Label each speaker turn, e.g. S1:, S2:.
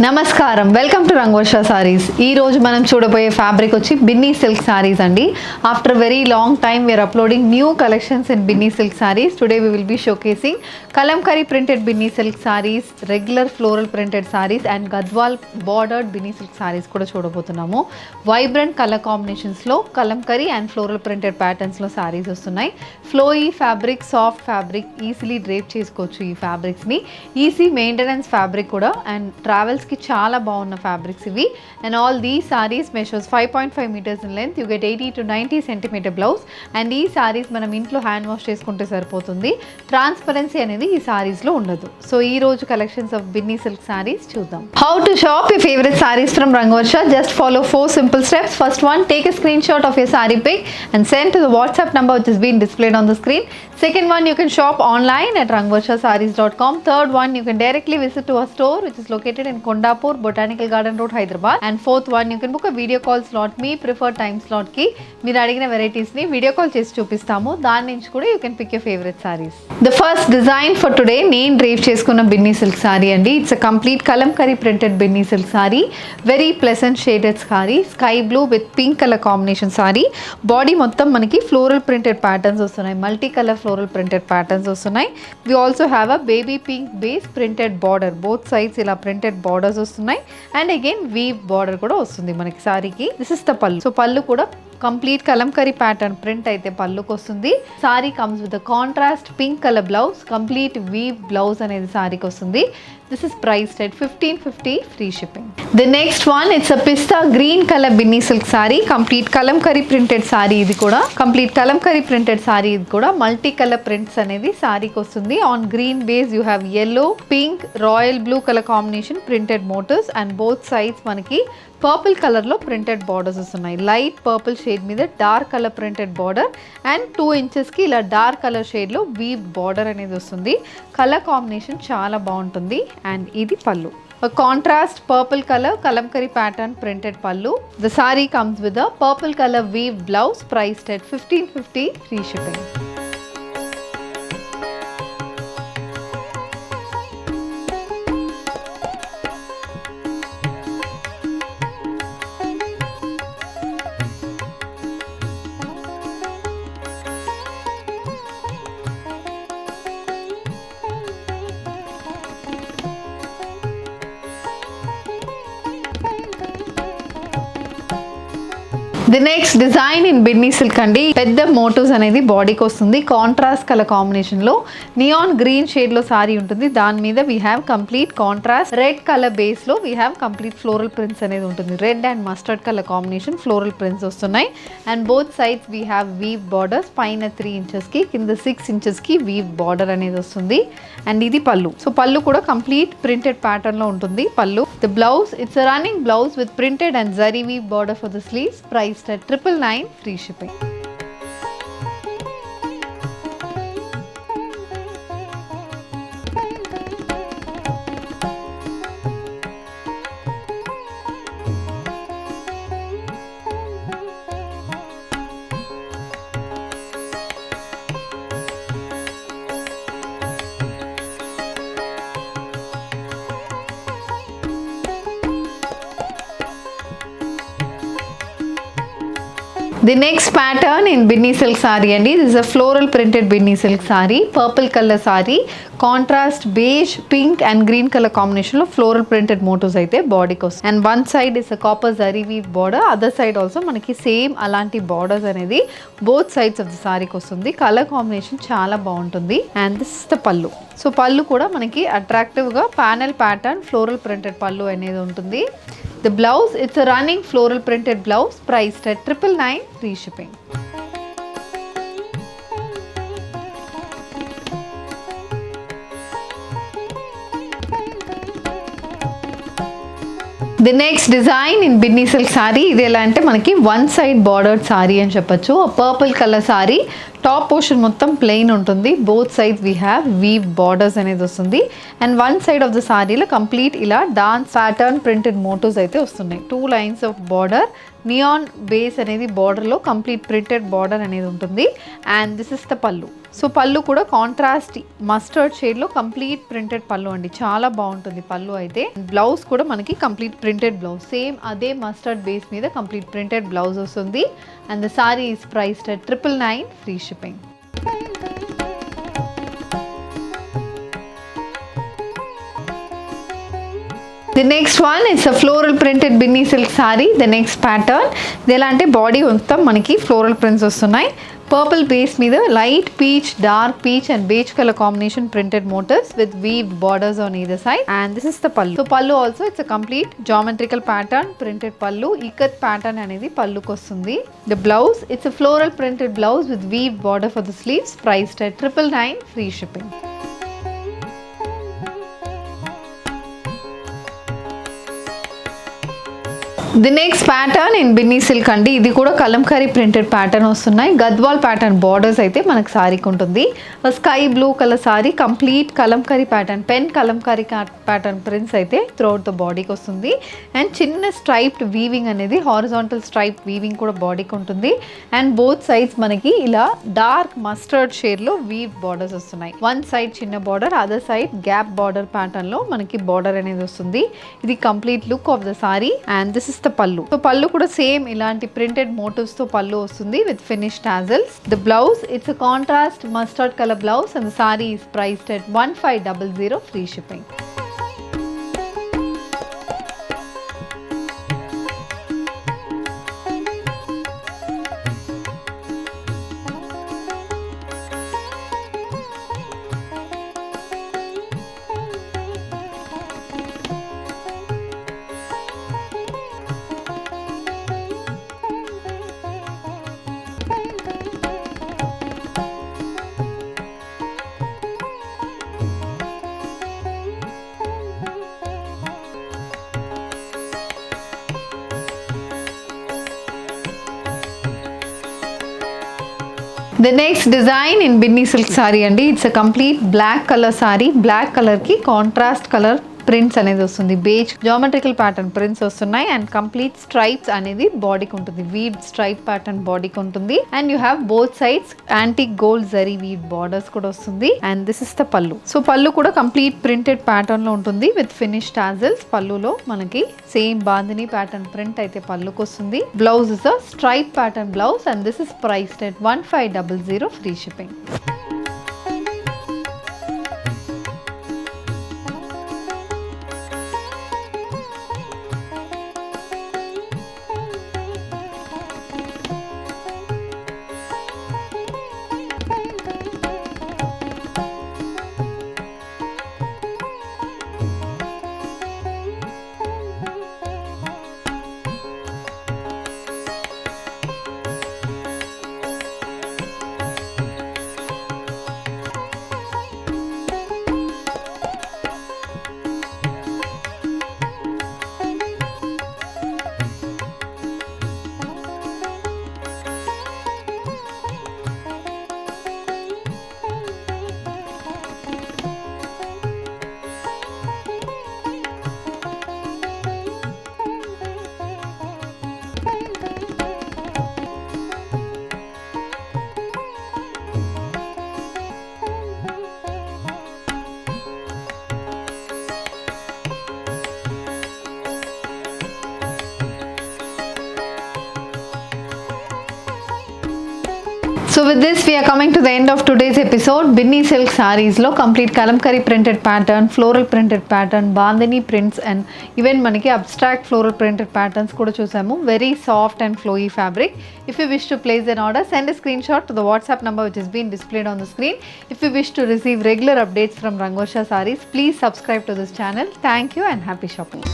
S1: నమస్కారం, welcome to Rangavarsha saris. ఈ రోజు మనం చూడబోయే ఫ్యాబ్రిక్ వచ్చి బిన్నీ సిల్క్ సారీస్ అండి. After very long time we are uploading new collections in Binny silk saris. Today we will be showcasing kalamkari printed Binny silk saris, regular floral printed saris and Gadwal bordered Binny silk saris కూడా చూడబోతున్నాము. Vibrant colour కాంబినేషన్స్లో kalamkari and floral printed ప్యాటర్న్స్లో సారీస్ వస్తున్నాయి. Flowy fabric, soft fabric, easily drape చేసుకోవచ్చు ఈ ఫ్యాబ్రిక్స్ని. Easy maintenance fabric కూడా and ట్రావెల్స్కి చాలా బాగున్న ఫ్యాబ్రిక్స్ ఇవి. అండ్ ఆల్ దీ saris measures 5.5 meters in length. You get 80 to 90 centimeter blouse. And ఈ సారీస్ మనం ఇంట్లో హ్యాండ్ వాష్ చేసుకుంటే సరిపోతుంది. ట్రాన్స్పరెన్సీ అనేది ఈ సారీస్లో ఉండదు. సో ఈ రోజు collections of Binny silk saris చూద్దాం. How to shop your favorite sarees from Rangavarsha? Just follow 4 simple steps. First one, take a screenshot of your saree pic and send to the WhatsApp number which is being displayed on the screen. Second one, you can shop online at rangvarshasarees.com. Third one, you can directly visit to our store which is located in Kondapur, Botanical Garden Road, Hyderabad. And fourth one, you can book a video call slot. Me preferred time slot కి మీరు అడిగిన వెరైటీస్ని video call చేసి చూపిస్తాము. దాని నుంచి కూడా you can pick your favourite saris. The first design for today నేను drape చేసుకున్న బిన్నీ సిల్క్ సారీ అండి. It's a complete Kalamkari printed Binny silk sari. Very pleasant shaded sari, sky blue with pink colour combination sari. Body మొత్తం మనకి ఫ్లోరల్ ప్రింటెడ్ ప్యాటర్న్స్ వస్తున్నాయి, multi colour floral printed patterns వస్తున్నాయి. We also have a baby pink base printed border. Both sides ఇలా printed borders వస్తున్నాయి and again weave border కూడా వస్తుంది మనకి సారీకి. This is the pallu. So pallu కూడా కంప్లీట్ కలంకారీ ప్యాటర్న్ ప్రింట్ అయితే పళ్ళుకి వస్తుంది. Sari comes with contrast pink colour blouse, complete weave blouse అనేది సారీకి వస్తుంది. This is priced at 1550 free shipping. The next one, it's a pista green colour Binny silk sari. Complete Kalamkari printed sari ఇది కూడా. Complete Kalamkari printed sari ఇది కూడా మల్టీ కలర్ ప్రింట్స్ అనేది సారీకి వస్తుంది. On green base you have yellow, pink, royal blue colour combination printed motifs and both sides మనకి purple కలర్లో printed borders వస్తున్నాయి. లైట్ పర్పుల్ షేడ్ మీద dark colour printed border and 2 inchesకి ఇలా డార్క్ కలర్ షేడ్లో వీవ్ బార్డర్ అనేది వస్తుంది. Colour combination చాలా బాగుంటుంది. అండ్ ఇది pallu, contrast purple colour kalamkari pattern printed pallu. The sari comes with a purple colour weave blouse, priced at 1550 free shipping. The next design in Binny silk అండి. పెద్ద మోటివ్స్ అనేది బాడీకి వస్తుంది. కాంట్రాస్ట్ కలర్ కాంబినేషన్లో నియాన్ గ్రీన్ షేడ్లో సారీ ఉంటుంది. దాని మీద we have complete contrast red colour బేస్లో we have complete floral prints అనేది ఉంటుంది. Red and mustard colour combination floral prints వస్తున్నాయి. And both sides we have weave borders. పైన 3 inchesకి, కింద 6 inchesకి వీవ్ బార్డర్ అనేది వస్తుంది. అండ్ ఇది పళ్ళు. సో పళ్ళు కూడా కంప్లీట్ ప్రింటెడ్ ప్యాటర్న్లో ఉంటుంది pallu. The blouse, it's a running blouse with printed and zari weave border for the sleeves, price at 999 free shipping. The next pattern in Binny silk sari అండి. This is a floral printed Binny silk sari. Purple colour sari, contrast beige, pink and green కలర్ కాంబినేషన్లో floral printed motifs అయితే బాడీకి వస్తుంది. And one side is a copper zari weave border, other side also మనకి same అలాంటి borders అనేది both sides of the సారీకి వస్తుంది. కలర్ కాంబినేషన్ చాలా బాగుంటుంది. And this is the pallu. So pallu కూడా మనకి అట్రాక్టివ్గా ప్యానెల్ ప్యాటర్న్ ఫ్లోరల్ ప్రింటెడ్ పళ్ళు అనేది ఉంటుంది. The blouse, it's a running floral printed blouse, priced at 999 free shipping. The next design in Binny silk sorry. ఇది ఎలా అంటే మనకి వన్ సైడ్ బార్డర్డ్ సారీ అని చెప్పొచ్చు. Purple colour sari, top portion మొత్తం ప్లెయిన్ ఉంటుంది. Both sides we have weave borders అనేది వస్తుంది. And one side of the సారీలో కంప్లీట్ ఇలా డాన్స్ ప్యాటర్న్ ప్రింటెడ్ మోటివ్స్ అయితే వస్తున్నాయి. 2 lines of border, neon base అనేది బార్డర్లో కంప్లీట్ ప్రింటెడ్ బార్డర్ అనేది ఉంటుంది. And this is the pallu. So pallu కూడా కాంట్రాస్ట్ మస్టర్డ్ షేడ్లో కంప్లీట్ ప్రింటెడ్ పళ్ళు అండి. చాలా బాగుంటుంది పళ్ళు అయితే. బ్లౌజ్ కూడా మనకి కంప్లీట్ ప్రింటెడ్ బ్లౌజ్, సేమ్ అదే మస్టర్డ్ బేస్ మీద కంప్లీట్ ప్రింటెడ్ బ్లౌజ్ వస్తుంది. And the sari is priced at 999 free shipping. The next one is a floral printed Binny silk sari. The next pattern ఇది ఎలా అంటే బాడీ మొత్తం మనకి ఫ్లోరల్ ప్రింట్స్ వస్తున్నాయి. పర్పుల్ బేస్ మీద light peach, dark peach and beige colour combination printed motifs with weave borders on either side. And this is the pallu. So pallu also it's a complete geometrical pattern printed pallu. Ikat pattern అనేది పళ్ళుకి వస్తుంది. The blouse it's a floral printed blouse with weave border for the sleeves, priced at 999 free shipping. The next pattern in Binny silk అండి. ఇది కూడా Kalamkari printed pattern వస్తున్నాయి. Gadwal pattern borders అయితే మనకు సారీకి ఉంటుంది. Sky blue colour sorry, complete Kalamkari pattern, pen Kalamkari pattern prints అయితే throughout the బాడీకి వస్తుంది. అండ్ చిన్న స్ట్రైప్డ్ వీవింగ్ అనేది, హారిజాంటల్ స్ట్రైప్ వీవింగ్ కూడా బాడీకి ఉంటుంది. అండ్ బోత్ సైడ్స్ మనకి ఇలా డార్క్ మస్టర్డ్ షేడ్లో వీవ్ బార్డర్స్ వస్తున్నాయి. వన్ సైడ్ చిన్న border, other side gap border ప్యాటర్న్లో మనకి బార్డర్ అనేది వస్తుంది. ఇది complete look of the sorry. And this is the pallu. So pallu కూడా సేమ్ ఇలాంటి ప్రింటెడ్ మోటివ్స్ తో పళ్ళు వస్తుంది with finish tassels. The blouse it's a contrast mustard colour blouse and the sari is priced at 1500 free shipping. The next design in Binny silk sari అండి. It's a complete black colour sari. Black colour కి contrast colour prints అనేది వస్తుంది. Beige geometrical pattern prints వస్తున్నాయి. And complete stripes అనేది బాడీకి ఉంటుంది. Weave stripe pattern బాడీకి ఉంటుంది. And you have both sides antique gold zari weave borders కూడా వస్తుంది. And this is the pallu. So pallu కూడా కంప్లీట్ ప్రింటెడ్ ప్యాటర్న్ లో ఉంటుంది విత్ ఫినిష్ టాజల్స్. పళ్ళులో మనకి సేమ్ బాందిని ప్యాటర్న్ ప్రింట్ అయితే పళ్ళుకి వస్తుంది. Blouse is a stripe pattern blouse and this is priced at 1500 free shipping. So with this we are coming to the end of today's episode. Binny silk saris లో complete kalamkari printed pattern, floral printed pattern, bandhani prints and even మనకి abstract floral printed patterns కూడా చూసాము. Very soft and flowy fabric. If you wish to place an order, send a screenshot to the WhatsApp number which is being displayed on the screen. If you wish to receive regular updates from Rangorsha Sarees, please subscribe to this channel. Thank you and happy shopping.